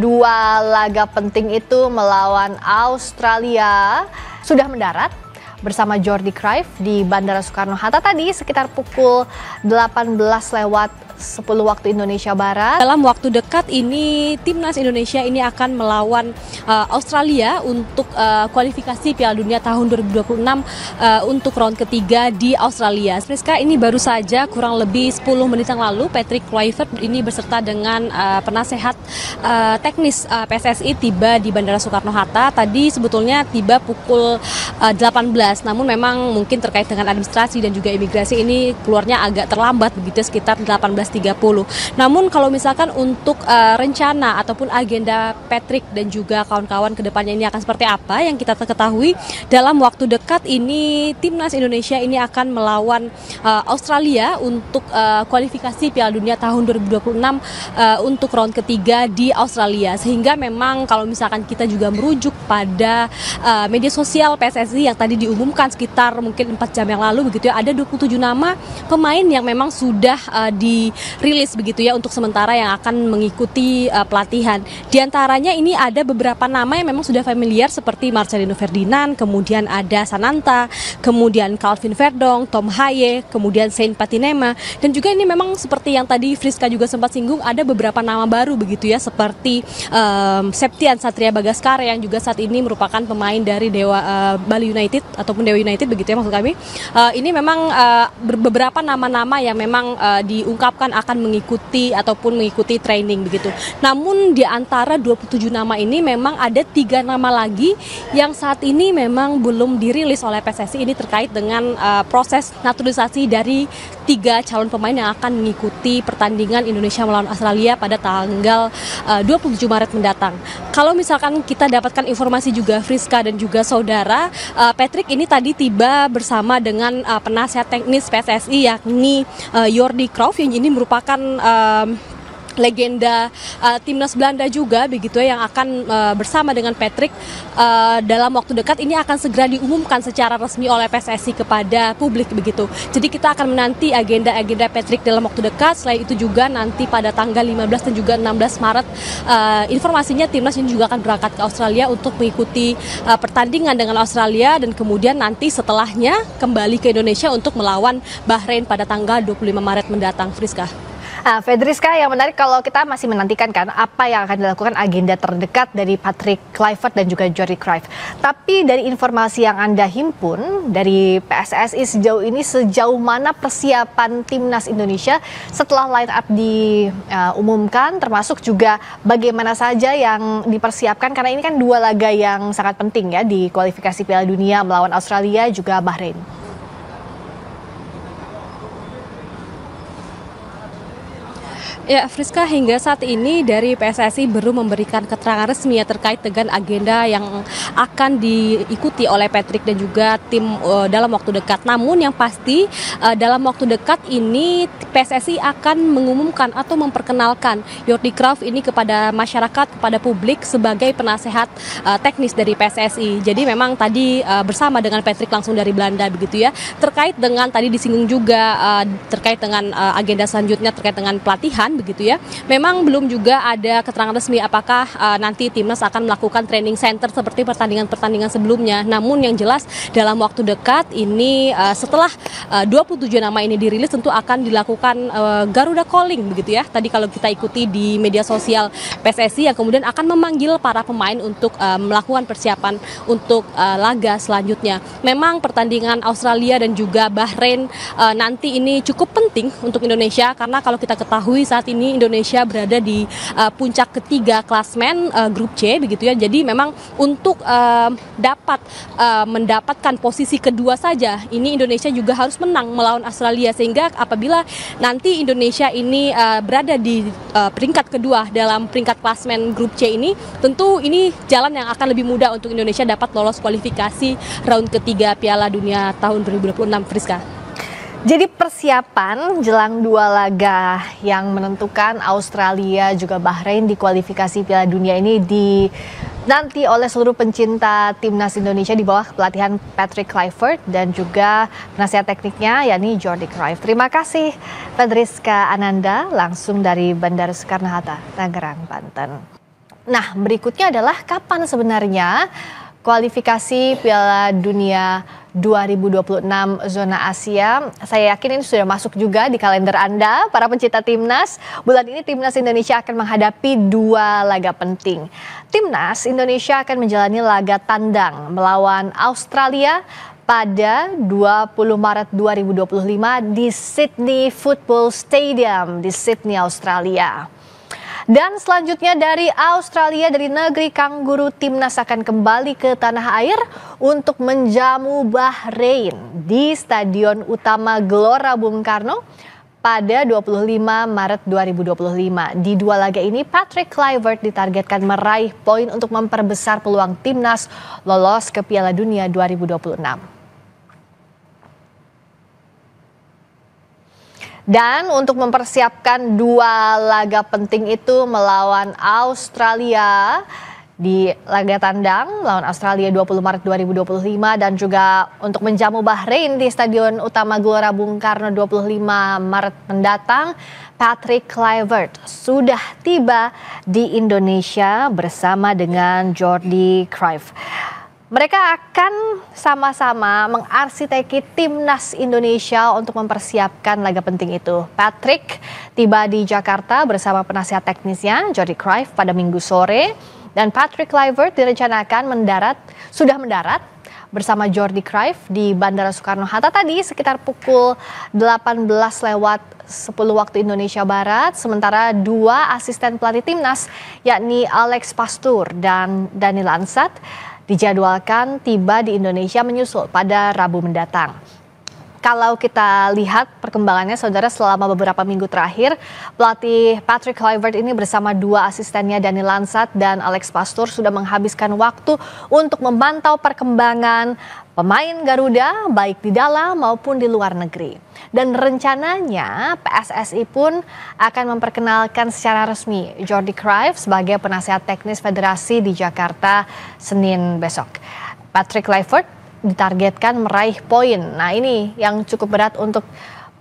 Dua laga penting itu melawan Australia sudah mendarat bersama Jordi Cruyff di Bandara Soekarno-Hatta tadi sekitar pukul 18:10 waktu Indonesia Barat. Dalam waktu dekat ini timnas Indonesia ini akan melawan Australia untuk kualifikasi Piala Dunia tahun 2026 untuk round ketiga di Australia. Friska, ini baru saja kurang lebih 10 menit yang lalu Patrick Kluivert ini beserta dengan penasehat teknis PSSI tiba di Bandara Soekarno-Hatta. Tadi sebetulnya tiba pukul 18, namun memang mungkin terkait dengan administrasi dan juga imigrasi ini keluarnya agak terlambat begitu sekitar 18:30. Namun kalau misalkan untuk rencana ataupun agenda Patrick dan juga kawan-kawan ke depannya ini akan seperti apa yang kita ketahui, dalam waktu dekat ini timnas Indonesia ini akan melawan Australia untuk kualifikasi Piala Dunia tahun 2026 untuk round ketiga di Australia. Sehingga memang kalau misalkan kita juga merujuk pada media sosial PSSI yang tadi diumumkan sekitar mungkin 4 jam yang lalu begitu ya, ada 27 nama pemain yang memang sudah dirilis begitu ya untuk sementara yang akan mengikuti pelatihan. Di antaranya ini ada beberapa nama yang memang sudah familiar seperti Marcelino Ferdinand, kemudian ada Sananta, kemudian Calvin Verdong, Tom Haye, kemudian Saint Patinema, dan juga ini memang seperti yang tadi Friska juga sempat singgung, ada beberapa nama baru begitu ya seperti Septian Satria Bagaskara yang juga saat ini merupakan pemain dari Bali United ataupun Dewa United begitu ya maksud kami. Ini memang beberapa nama-nama yang memang diungkapkan akan mengikuti ataupun mengikuti training begitu. Namun di antara 27 nama ini memang ada 3 nama lagi yang saat ini memang belum dirilis oleh PSSI, ini terkait dengan proses naturalisasi dari 3 calon pemain yang akan mengikuti pertandingan Indonesia melawan Australia pada tanggal 27 Maret mendatang. Kalau misalkan kita dapatkan informasi juga Friska dan juga saudara, Patrick ini tadi tiba bersama dengan penasihat teknis PSSI yakni Jordi Cruyff yang ini merupakan legenda timnas Belanda juga begitu ya, yang akan bersama dengan Patrick dalam waktu dekat ini akan segera diumumkan secara resmi oleh PSSI kepada publik begitu. Jadi kita akan menanti agenda-agenda Patrick dalam waktu dekat. Selain itu juga nanti pada tanggal 15 dan juga 16 Maret informasinya timnas ini juga akan berangkat ke Australia untuk mengikuti pertandingan dengan Australia dan kemudian nanti setelahnya kembali ke Indonesia untuk melawan Bahrain pada tanggal 25 Maret mendatang. Friska. Fedriska, yang menarik kalau kita masih menantikan kan apa yang akan dilakukan agenda terdekat dari Patrick Kluivert dan juga Jordi Cruyff. Tapi dari informasi yang Anda himpun dari PSSI sejauh mana persiapan timnas Indonesia setelah line up diumumkan, termasuk juga bagaimana saja yang dipersiapkan, karena ini kan 2 laga yang sangat penting ya di kualifikasi Piala Dunia melawan Australia juga Bahrain. Ya, Friska, hingga saat ini dari PSSI belum memberikan keterangan resmi ya terkait dengan agenda yang akan diikuti oleh Patrick dan juga tim dalam waktu dekat. Namun yang pasti dalam waktu dekat ini PSSI akan mengumumkan atau memperkenalkan Jordi Cruyff ini kepada masyarakat, kepada publik sebagai penasehat teknis dari PSSI. Jadi memang tadi bersama dengan Patrick langsung dari Belanda begitu ya. Terkait dengan tadi disinggung juga terkait dengan agenda selanjutnya terkait dengan pelatihan begitu ya. Memang belum juga ada keterangan resmi apakah nanti timnas akan melakukan training center seperti pertandingan-pertandingan sebelumnya. Namun yang jelas dalam waktu dekat ini setelah 27 nama ini dirilis tentu akan dilakukan Garuda Calling begitu ya. Tadi kalau kita ikuti di media sosial PSSI yang kemudian akan memanggil para pemain untuk melakukan persiapan untuk laga selanjutnya. Memang pertandingan Australia dan juga Bahrain nanti ini cukup penting untuk Indonesia karena kalau kita ketahui saat ini Indonesia berada di puncak ketiga klasmen grup C begitu ya. Jadi memang untuk mendapatkan posisi kedua saja ini Indonesia juga harus menang melawan Australia, sehingga apabila nanti Indonesia ini berada di peringkat kedua dalam peringkat klasmen grup C ini, tentu ini jalan yang akan lebih mudah untuk Indonesia dapat lolos kualifikasi round ketiga Piala Dunia tahun 2026. Friska. Jadi persiapan jelang 2 laga yang menentukan Australia juga Bahrain di kualifikasi Piala Dunia ini nanti oleh seluruh pencinta timnas Indonesia di bawah pelatihan Patrick Kluivert dan juga penasihat tekniknya yakni Jordi Cruyff. Terima kasih Fedriska Ananda langsung dari Bandara Soekarno-Hatta, Tangerang, Banten. Nah, berikutnya adalah kapan sebenarnya kualifikasi Piala Dunia 2026 zona Asia. Saya yakin ini sudah masuk juga di kalender Anda, para pencinta timnas. Bulan ini timnas Indonesia akan menghadapi 2 laga penting. Timnas Indonesia akan menjalani laga tandang melawan Australia pada 20 Maret 2025 di Sydney Football Stadium di Sydney, Australia. Dan selanjutnya dari Australia, dari negeri kanguru, timnas akan kembali ke tanah air untuk menjamu Bahrain di Stadion Utama Gelora Bung Karno pada 25 Maret 2025. Di 2 laga ini, Patrick Kluivert ditargetkan meraih poin untuk memperbesar peluang timnas lolos ke Piala Dunia 2026. Dan untuk mempersiapkan 2 laga penting itu melawan Australia di laga tandang melawan Australia 20 Maret 2025 dan juga untuk menjamu Bahrain di Stadion Utama Gelora Bung Karno 25 Maret mendatang, Patrick Kluivert sudah tiba di Indonesia bersama dengan Jordi Cruyff. Mereka akan sama-sama mengarsiteki timnas Indonesia untuk mempersiapkan laga penting itu. Patrick tiba di Jakarta bersama penasihat teknisnya Jordi Cruyff pada Minggu sore, dan Patrick Kluivert direncanakan sudah mendarat bersama Jordi Cruyff di Bandara Soekarno-Hatta tadi sekitar pukul 18:10 waktu Indonesia Barat. Sementara 2 asisten pelatih timnas yakni Alex Pastur dan Dani Lansat dijadwalkan tiba di Indonesia menyusul pada Rabu mendatang. Kalau kita lihat perkembangannya, saudara, selama beberapa minggu terakhir, pelatih Patrick Kluivert ini bersama 2 asistennya Dani Lansat dan Alex Pastur sudah menghabiskan waktu untuk memantau perkembangan pemain Garuda baik di dalam maupun di luar negeri. Dan rencananya PSSI pun akan memperkenalkan secara resmi Jordi Cruyff sebagai penasihat teknis federasi di Jakarta Senin besok. Patrick Kluivert ditargetkan meraih poin. Nah, ini yang cukup berat untuk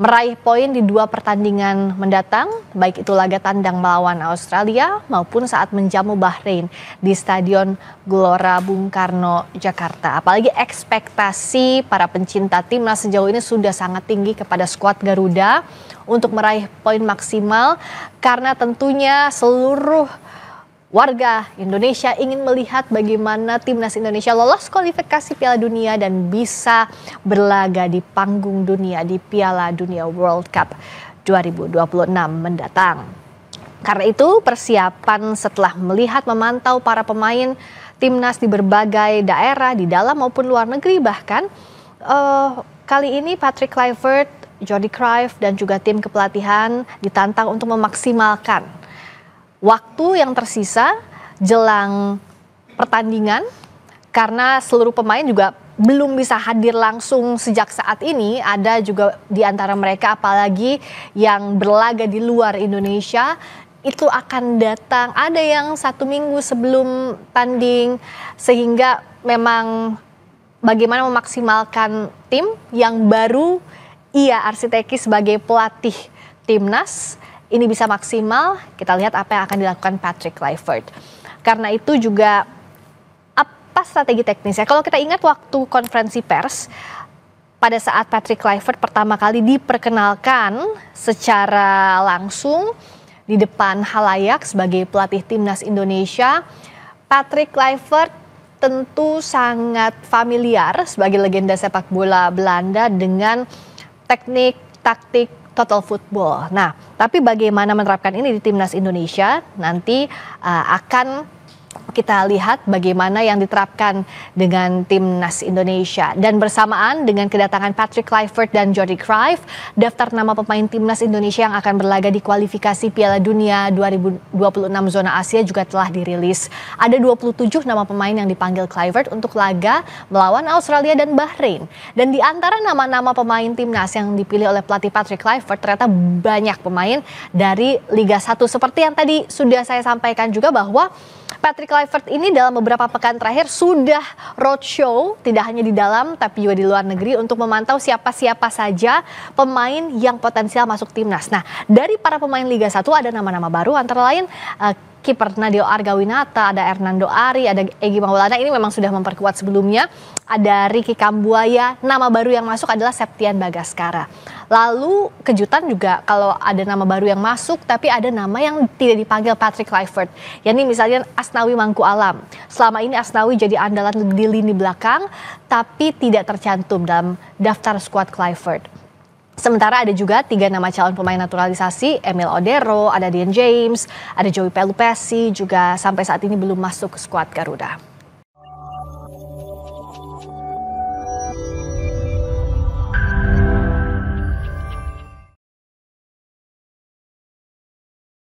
meraih poin di 2 pertandingan mendatang, baik itu laga tandang melawan Australia maupun saat menjamu Bahrain di Stadion Gelora Bung Karno, Jakarta. Apalagi ekspektasi para pencinta timnas sejauh ini sudah sangat tinggi kepada skuad Garuda untuk meraih poin maksimal, karena tentunya seluruh warga Indonesia ingin melihat bagaimana timnas Indonesia lolos kualifikasi Piala Dunia dan bisa berlaga di panggung dunia di Piala Dunia World Cup 2026 mendatang. Karena itu persiapan setelah melihat memantau para pemain timnas di berbagai daerah di dalam maupun luar negeri, bahkan kali ini Patrick Kluivert, Jordi Cruyff dan juga tim kepelatihan ditantang untuk memaksimalkan waktu yang tersisa jelang pertandingan, karena seluruh pemain juga belum bisa hadir langsung sejak saat ini. Ada juga di antara mereka apalagi yang berlaga di luar Indonesia itu akan datang, ada yang 1 minggu sebelum tanding, sehingga memang bagaimana memaksimalkan tim yang baru ia arsiteki sebagai pelatih timnas ini bisa maksimal. Kita lihat apa yang akan dilakukan Patrick Kluivert. Karena itu juga apa strategi teknisnya. Kalau kita ingat waktu konferensi pers pada saat Patrick Kluivert pertama kali diperkenalkan secara langsung di depan halayak sebagai pelatih timnas Indonesia, Patrick Kluivert tentu sangat familiar sebagai legenda sepak bola Belanda dengan teknik taktik total football. Nah, tapi bagaimana menerapkan ini di timnas Indonesia nanti akan kita lihat bagaimana yang diterapkan dengan timnas Indonesia. Dan bersamaan dengan kedatangan Patrick Kluivert dan Jordi Cruyff, daftar nama pemain timnas Indonesia yang akan berlaga di kualifikasi Piala Dunia 2026 zona Asia juga telah dirilis. Ada 27 nama pemain yang dipanggil Kluivert untuk laga melawan Australia dan Bahrain. Dan di antara nama-nama pemain timnas yang dipilih oleh pelatih Patrick Kluivert, ternyata banyak pemain dari Liga 1. Seperti yang tadi sudah saya sampaikan juga bahwa Patrick Kluivert ini dalam beberapa pekan terakhir sudah roadshow, tidak hanya di dalam tapi juga di luar negeri untuk memantau siapa-siapa saja pemain yang potensial masuk timnas. Nah, dari para pemain Liga 1 ada nama-nama baru, antara lain kiper Nadeo Argawinata, ada Hernando Ari, ada Egy Maulana, ini memang sudah memperkuat sebelumnya. Ada Ricky Kambuaya, nama baru yang masuk adalah Septian Bagaskara. Lalu kejutan juga kalau ada nama baru yang masuk, tapi ada nama yang tidak dipanggil Patrick Kluivert. Yakni misalnya Asnawi Mangku Alam. Selama ini Asnawi jadi andalan di lini belakang, tapi tidak tercantum dalam daftar skuad Kluivert. Sementara ada juga 3 nama calon pemain naturalisasi, Emil Odero, ada Dian James, ada Joey Pelupesi, juga sampai saat ini belum masuk ke skuad Garuda.